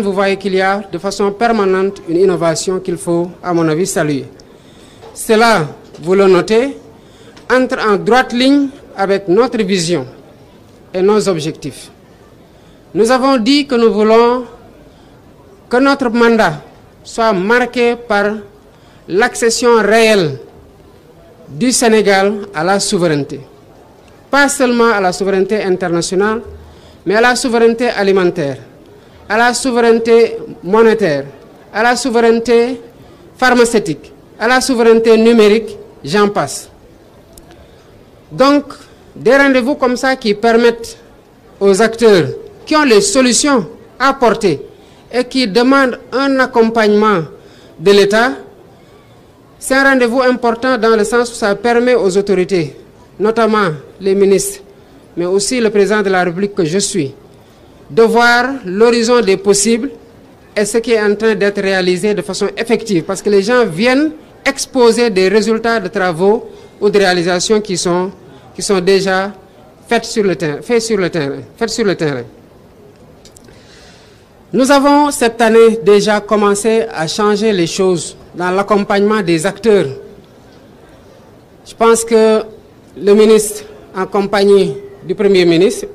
Sénégane, vous voyez qu'il y a de façon permanente une innovation qu'il faut, à mon avis, saluer. Cela, vous le notez, entre en droite ligne avec notre vision et nos objectifs. Nous avons dit que nous voulons que notre mandat soit marqué par l'accession réelle du Sénégal à la souveraineté. Pas seulement à la souveraineté internationale, mais à la souveraineté alimentaire, à la souveraineté monétaire, à la souveraineté pharmaceutique, à la souveraineté numérique, j'en passe. Donc, des rendez-vous comme ça qui permettent aux acteurs qui ont les solutions à apporter et qui demandent un accompagnement de l'État, c'est un rendez-vous important dans le sens où ça permet aux autorités, notamment les ministres, mais aussi le président de la République que je suis, de voir l'horizon des possibles et ce qui est en train d'être réalisé de façon effective, parce que les gens viennent exposer des résultats de travaux ou de réalisations qui sont déjà faites sur le terrain. Nous avons cette année déjà commencé à changer les choses dans l'accompagnement des acteurs. Je pense que le ministre, en compagnie du Premier ministre,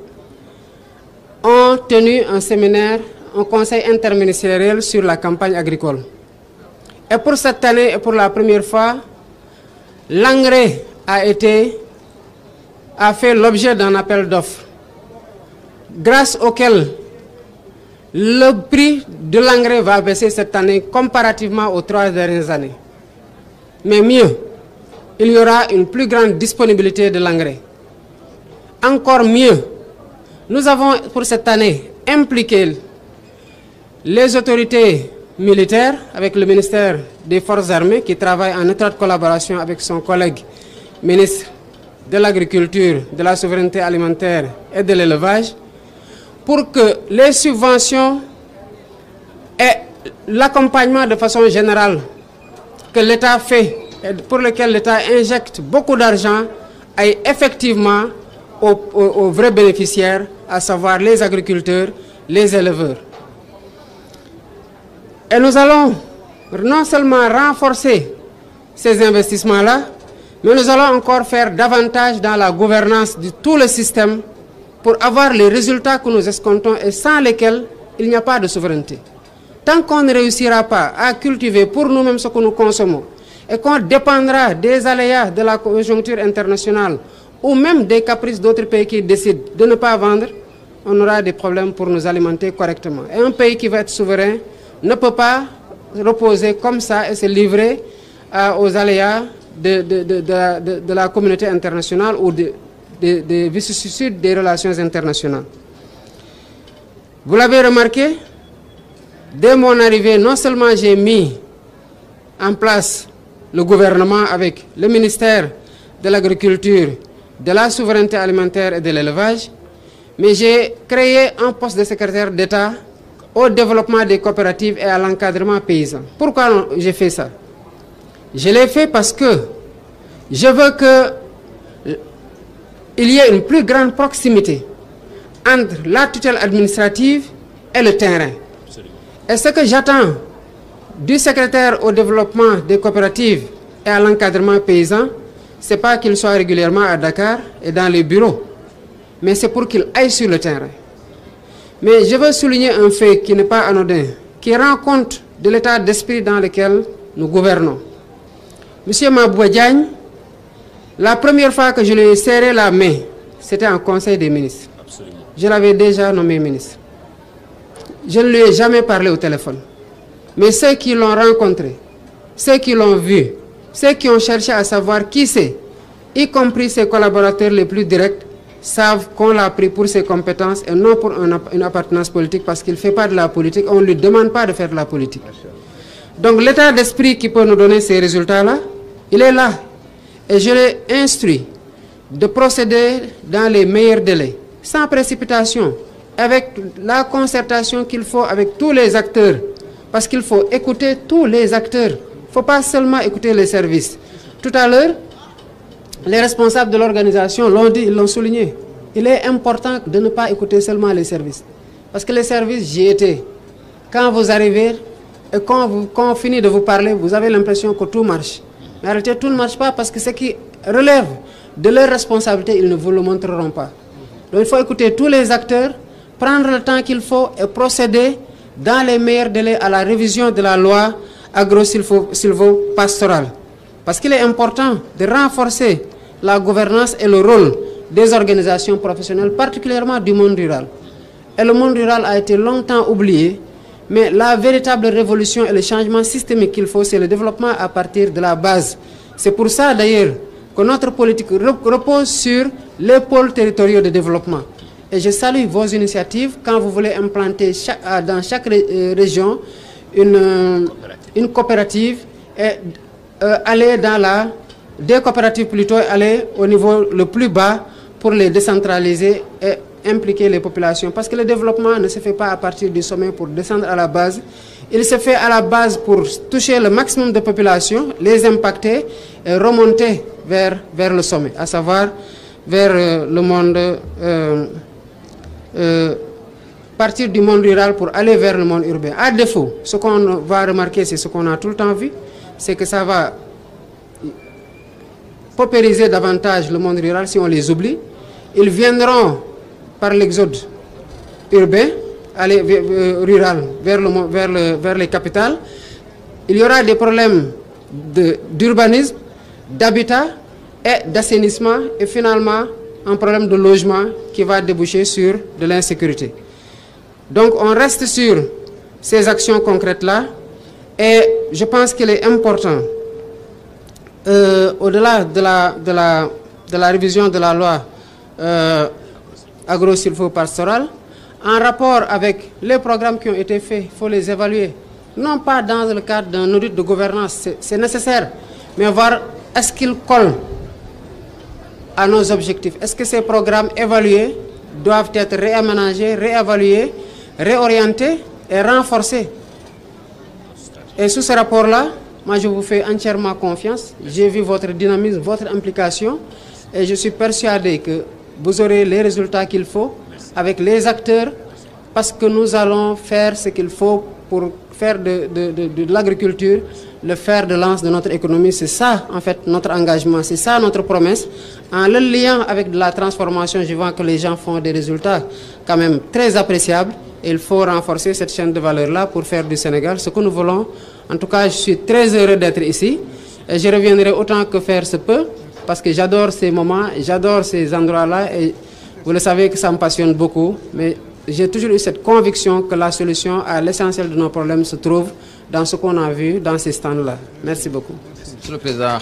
ont tenu un séminaire, un conseil interministériel sur la campagne agricole. Et pour cette année, et pour la première fois, l'engrais a fait l'objet d'un appel d'offres, grâce auquel le prix de l'engrais va baisser cette année comparativement aux 3 dernières années. Mais mieux, il y aura une plus grande disponibilité de l'engrais. Encore mieux, nous avons pour cette année impliqué les autorités militaires avec le ministère des Forces armées qui travaille en étroite collaboration avec son collègue ministre de l'Agriculture, de la Souveraineté alimentaire et de l'élevage, pour que les subventions et l'accompagnement de façon générale que l'État fait et pour lequel l'État injecte beaucoup d'argent aillent effectivement aux vrais bénéficiaires, à savoir les agriculteurs, les éleveurs. Et nous allons non seulement renforcer ces investissements-là, mais nous allons encore faire davantage dans la gouvernance de tout le système pour avoir les résultats que nous escomptons et sans lesquels il n'y a pas de souveraineté. Tant qu'on ne réussira pas à cultiver pour nous-mêmes ce que nous consommons et qu'on dépendra des aléas de la conjoncture internationale ou même des caprices d'autres pays qui décident de ne pas vendre, on aura des problèmes pour nous alimenter correctement. Et un pays qui va être souverain ne peut pas reposer comme ça et se livrer aux aléas de la communauté internationale ou des vicissitudes des relations internationales. Vous l'avez remarqué, dès mon arrivée, non seulement j'ai mis en place le gouvernement avec le ministère de l'Agriculture, de la Souveraineté alimentaire et de l'élevage, mais j'ai créé un poste de secrétaire d'État au développement des coopératives et à l'encadrement paysan. Pourquoi j'ai fait ça? Je l'ai fait parce que je veux qu'il y ait une plus grande proximité entre la tutelle administrative et le terrain. Et ce que j'attends du secrétaire au développement des coopératives et à l'encadrement paysan, ce n'est pas qu'il soit régulièrement à Dakar et dans les bureaux, mais c'est pour qu'il aille sur le terrain. Mais je veux souligner un fait qui n'est pas anodin, qui rend compte de l'état d'esprit dans lequel nous gouvernons. Monsieur Mabouba Diagne, la première fois que je lui ai serré la main, c'était en Conseil des ministres. Absolument. Je l'avais déjà nommé ministre. Je ne lui ai jamais parlé au téléphone. Mais ceux qui l'ont rencontré, ceux qui l'ont vu, ceux qui ont cherché à savoir qui c'est, y compris ses collaborateurs les plus directs, savent qu'on l'a pris pour ses compétences et non pour une appartenance politique, parce qu'il ne fait pas de la politique, on ne lui demande pas de faire de la politique. Donc l'état d'esprit qui peut nous donner ces résultats-là, il est là. Et je l'ai instruit de procéder dans les meilleurs délais, sans précipitation, avec la concertation qu'il faut avec tous les acteurs, parce qu'il faut écouter tous les acteurs. Il ne faut pas seulement écouter les services. Tout à l'heure, les responsables de l'organisation l'ont dit, ils l'ont souligné. Il est important de ne pas écouter seulement les services. Parce que les services, j'y étais quand vous arrivez et quand on finit de vous parler, vous avez l'impression que tout marche. Mais en réalité, tout ne marche pas parce que ce qui relève de leur responsabilité, ils ne vous le montreront pas. Donc il faut écouter tous les acteurs, prendre le temps qu'il faut et procéder dans les meilleurs délais à la révision de la loi agro-silvo-pastorale. Parce qu'il est important de renforcer la gouvernance et le rôle des organisations professionnelles, particulièrement du monde rural. Et le monde rural a été longtemps oublié, mais la véritable révolution et le changement systémique qu'il faut, c'est le développement à partir de la base. C'est pour ça d'ailleurs que notre politique repose sur les pôles territoriaux de développement. Et je salue vos initiatives quand vous voulez implanter dans chaque région une coopérative et aller dans des coopératives plutôt, aller au niveau le plus bas pour les décentraliser et impliquer les populations. Parce que le développement ne se fait pas à partir du sommet pour descendre à la base. Il se fait à la base pour toucher le maximum de populations, les impacter et remonter vers le sommet, à savoir vers le monde, partir du monde rural pour aller vers le monde urbain. À défaut, ce qu'on va remarquer, c'est ce qu'on a tout le temps vu, c'est que ça va paupériser davantage le monde rural si on les oublie. Ils viendront par l'exode urbain, aller rural vers les capitales. Il y aura des problèmes d'urbanisme, d'habitat et d'assainissement et finalement un problème de logement qui va déboucher sur de l'insécurité. Donc on reste sur ces actions concrètes-là et je pense qu'il est important, au-delà de la révision de la loi agro-silvo-pastorale, en rapport avec les programmes qui ont été faits, il faut les évaluer, non pas dans le cadre d'un audit de gouvernance, c'est nécessaire, mais voir est-ce qu'ils collent à nos objectifs. Est-ce que ces programmes évalués doivent être réaménagés, réévalués, réorientés et renforcés. Et sous ce rapport-là, moi je vous fais entièrement confiance. J'ai vu votre dynamisme, votre implication et je suis persuadé que vous aurez les résultats qu'il faut avec les acteurs parce que nous allons faire ce qu'il faut pour faire de l'agriculture le fer de lance de notre économie. C'est ça en fait notre engagement, c'est ça notre promesse. En le liant avec de la transformation, je vois que les gens font des résultats quand même très appréciables. Et il faut renforcer cette chaîne de valeur-là pour faire du Sénégal ce que nous voulons. En tout cas, je suis très heureux d'être ici. Et je reviendrai autant que faire se peut parce que j'adore ces moments, j'adore ces endroits-là et vous le savez que ça me passionne beaucoup. Mais j'ai toujours eu cette conviction que la solution à l'essentiel de nos problèmes se trouve dans ce qu'on a vu dans ces stands-là. Merci beaucoup. Monsieur le Président,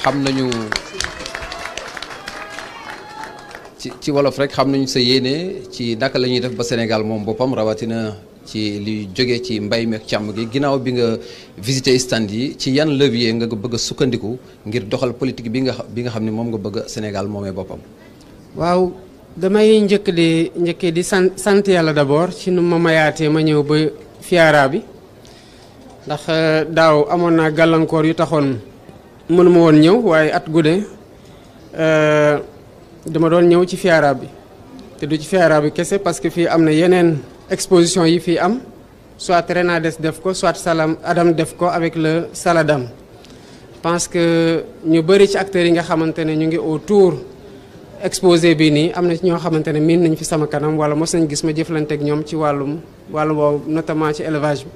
ci wolof rek xam nañu sa yéene ci naka la ñuy def ba Sénégal moom boppam rawatina ci li jóge ci mbay mi ak càmm gi ginnaaw bi nga visité stand yi ci yan levier nga bëgg a sukkandiku ngir doxal politique bi nga xam ne moom nga bëgg Sénégal moomee boppam. waaw damay njëkkee di sant yàlla d'abord ci nu ma mayaatee ma ñëw ba Fiara bi ndax daaw amoon naa gàllankoor yu taxoon mënuma woon ñëw waaye at gude dama doon ñëw ci Fiara bi te du ci Fiara bi kese parce que fii am na yeneen exposition yi fii am soit Renades def ko soit Salam Adam def ko avec le Saladam. Je pense que ñu bëri ci acteurs yi nga xamante ne ñu ngi autour exposé bi nii am na ci ñoo xamante ne miin nañ fi sama kanam wala mos nañ gis ma jëflante ak ñoom ci wàllu boobu notamment ci élevage bi.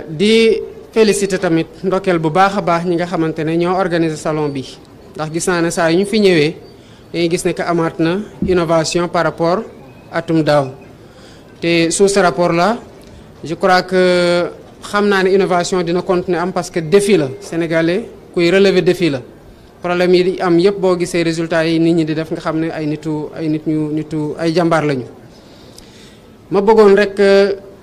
di féliciter tamit ndokkeel bu baax a baax ñi nga xamante ne ñoo organiser salon bi. ndax gis naa ne saa yu ñu fi ñëwee dañuy gis ne que amaat na innovation par rapport atum daaw te sous ce rapport là je crois que xam naa ne innovation dina continuer am parce que défi la sénégalais kuy relever défi la problème yi am yëpp boo gisee résultats yi nit ñi di def nga xam ne ay jàmbaar lañu. ma bëggoon rek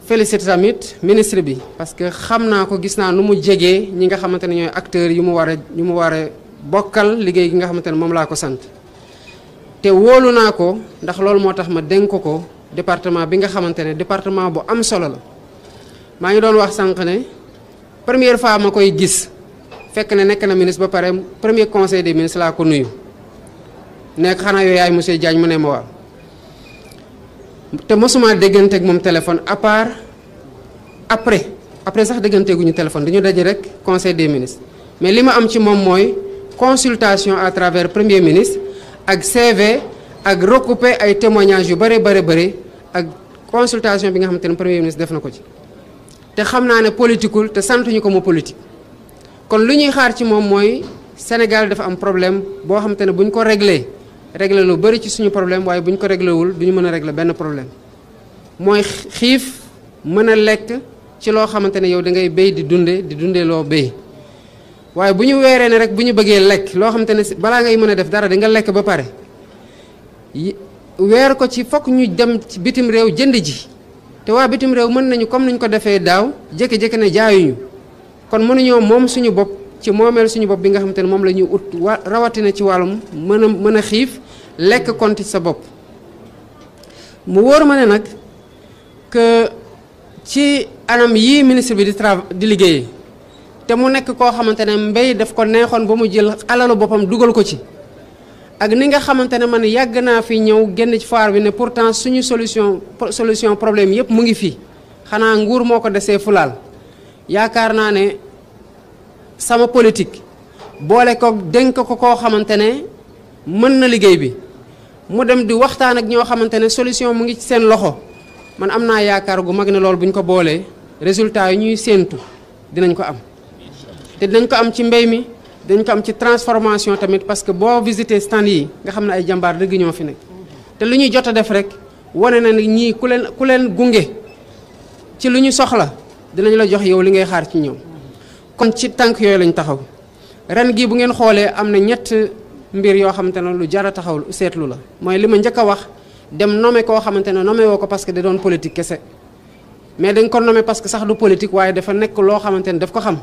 féliciter tamit ministre bi parce que xam naa ko gis naa nu mu jegee ñi nga xamante ne ñooy acteurs yu mu war a bokkal liggéey gi nga xamante ne moom laa ko sant te wóolu naa ko ndax loolu moo tax ma dénk ko département bi nga xamante ne département bu am solo la. maa ngi doon wax sànq ne première fois ma koy gis fekk ne nekk na ministre ba pare premier conseil des ministres laa ko nuyu nekk xanaa yooyu yaay monsieur Diagne mu ne ma waaw te mosuma déggante ak moom téléphone à part après sax dégganteeguñu téléphone dañu daje rek conseil des ministres mais li ma am ci moom mooy consultation à travers premier ministre ak CV ak recoupé ay témoignages yu bëri ak consultation bi nga xamante ne premier ministre def na ko ci te xam naa ne politiqueul te santuñu ko mu politique kon lu ñuy xaar ci moom mooy Sénégal dafa am problème boo xamante ne bu ñu ko réglé lu bëri ci suñu problème waaye bu ñu ko réglé wul du ñu mën a réglé benn problème mooy xiif mën a lekk ci loo xamante ne yow da ngay béy di dundee loo béy waaye bu ñu weeree ne rek bu ñu bëggee lekk loo xamante ne balaa ngay mën a def dara di nga lekk ba pare weer ko ci fokk ñu dem ci bitim réew jënd ji te waa bitim réew mën nañu comme niñ ko defee daaw jékki-jékki ne jaayuñu kon mënuñoo moom suñu bopp ci moomeel suñu bopp bi nga xamante ne moom la ñuy ut rawatina ci wàllum mën a xiif lekk konti sa bopp mu wóor ma ne nag que ci anam yii ministre bi di liggéeyee te mu nekk koo xamante ne mbéy daf ko neexoon ba mu jël alalu boppam dugal ko ci ak ni nga xamante ne man yàgg naa fi ñëw génn ci foire bi ne pourtant suñu solution problème yépp mu ngi fii xanaa nguur moo ko desee fulaal yaakaar naa ne sama politique boole ko dénk ko koo xamante ne mën na liggéey bi mu dem di waxtaan ak ñoo xamante ne solution mu ngi ci seen loxo man am naa yaakaar gu mag ne loolu bu ñu ko boolee résultat yi ñuy séentu dinañ ko am te dinañ ko am ci mbéy mi dañ ko am ci transformation tamit parce que boo visité stand yi nga xam ne ay jàmbaar dëgg ñoo fi nekk te lu ñuy jot a def rek wane na ni ñii ku leen gunge ci lu ñu soxla dinañ la jox yow li ngay xaar ci ñoom kon ci tànk yooyu lañ taxaw ren gii bu ngeen xoolee am na ñett mbir yoo xamante ne lu jar a taxaw seetlu la mooy li ma njëkk a wax dem nommé koo xamante ne nommé woo ko parce que da doon politique kese mais dañ ko nommé parce que sax du politique waaye dafa nekk loo xamante ne daf ko xam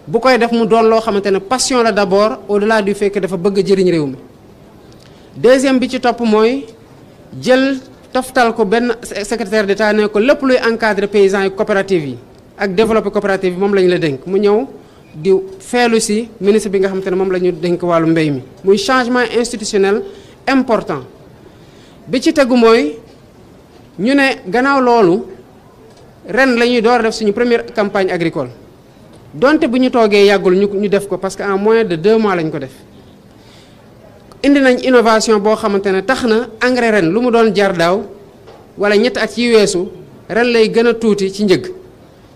bu koy def mu doon loo xamante ne passion la d'abord au-delà du fait que dafa bëgg a jëriñ réew mi deuxième bi ci topp mooy jël toftal ko benn secrétaire d'État ne ko lépp luy encadrer paysans yi coopératives yi ak développer coopérative yi moom la ñu la dénk mu ñëw di feelu si ministre bi nga xamante ne moom la ñu dénk wàllu mbéy mi muy changement institutionnel important bi ci tegu mooy ñu ne gannaaw loolu ren la ñuy door a def suñu première campagne agricole donte bu ñu toogee yàggul ñu def ko parce que en moins de 2 mois lañ ko def indi nañ innovation boo xamante ne tax na engrais ren lu mu doon jar daaw wala ñetti at yi weesu ren lay gën a tuuti ci njëg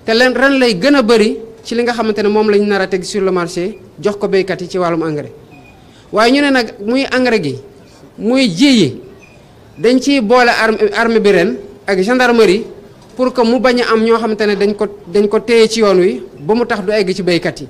te ren lay gën a bëri ci li nga xamante ne moom lañ nar a teg sur le marché jox ko béykat yi ci wàllum engrais waaye ñu ne nag muy engrais gi muy ji yi dañ ciy boole armée bi ren ak gendarmerie pour que mu bañ a am ñoo xamante ne dañ ko téye ci yoon wi ba mu tax du egg ci béykat yi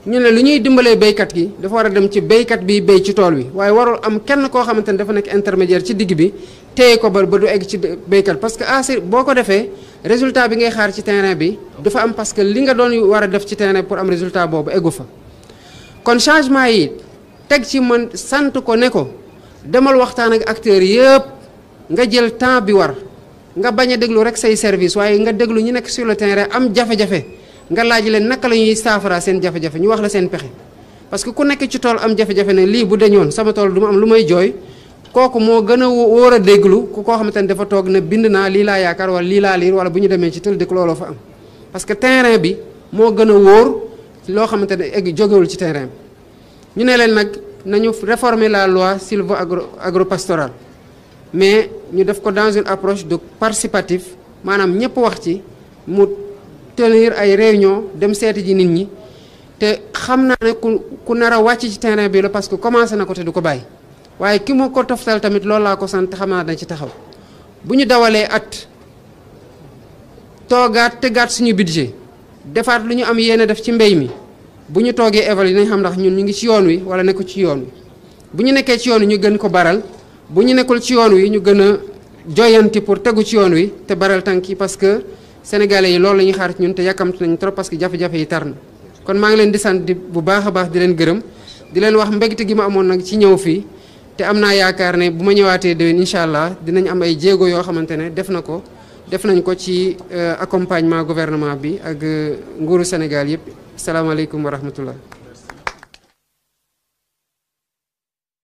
ñu ne lu ñuy dimbalee béykat gi dafa war a dem ci béykat bi béy ci tool wi waaye warul am kenn koo xamante ne dafa nekk intermédiaire ci digg bi téye ko ba du egg ci béykat parce que boo ko defee résultat bi ngay xaar ci terrain bi dafa am parce que li nga doon war a def ci terrain pour am résultat boobu eggu fa kon changement yi teg ci man sant ko ne ko demal waxtaan ak acteurs yëpp nga jël temps bi war nga bañ a déglu rek say service waaye nga déglu ñu nekk sur le terrain am jafe-jafe nga laaj leen naka la ñuy saafara seen jafe-jafe ñu wax la seen pexe parce que ku nekk ci tool am jafe-jafe ne lii bu dañoon sama tool du ma am lu may jooy kooku moo gën a wóor a déglu ku koo xamante ne dafa toog ne bind naa lii laa yaakaar wala lii laa liir wala bu ñu demee ci tël dëkk looloo fa am parce que terrain bi moo gën a wóor loo xamante ne egg jógewul ci terrain bi ñu ne leen nag nañu réformer la loi sylvo-agropastorale mais ñu def ko dans une approche de participatif maanaam ñëpp wax ci mu tenir ay réunion dem seeti ji nit ñi te xam naa ne ku nar a wàcc ci terrain bi la parce que commencé na ko te du ko bàyyi waaye ki ma ko toftal tamit loolu laa ko sant xam naa dañ ci taxaw bu ñu dawalee at toogaat tegaat suñu budget defaat lu ñu am yéene def ci mbéy mi bu ñu toogee évaluer nañ xam ndax ñun ñu ngi ci yoon wi wala nekku ci yoon wi bu ñu nekkee ci yoon wi ñu gën ko baral bu ñu nekkul ci yoon wi ñu gën a joyanti pour tegu ci yoon wi te baral tànk yi parce que sénégalais yi loolu la ñuy xaar ci ñun te yàkkamti nañ trop parce que jafe-jafe yi tar na kon maa ngi leen di sant bu baax a baax di leen gërëm di leen wax mbégte gi ma amoon nag ci ñëw fii te am naa yaakaar ne bu ma ñëwaatee déwén incha allah dinañ am ay jéego yoo xamante ne def nañ ko ci accompagnement gouvernement bi ak nguuru Sénégal yëpp salaamaaleykum wa rahmatullah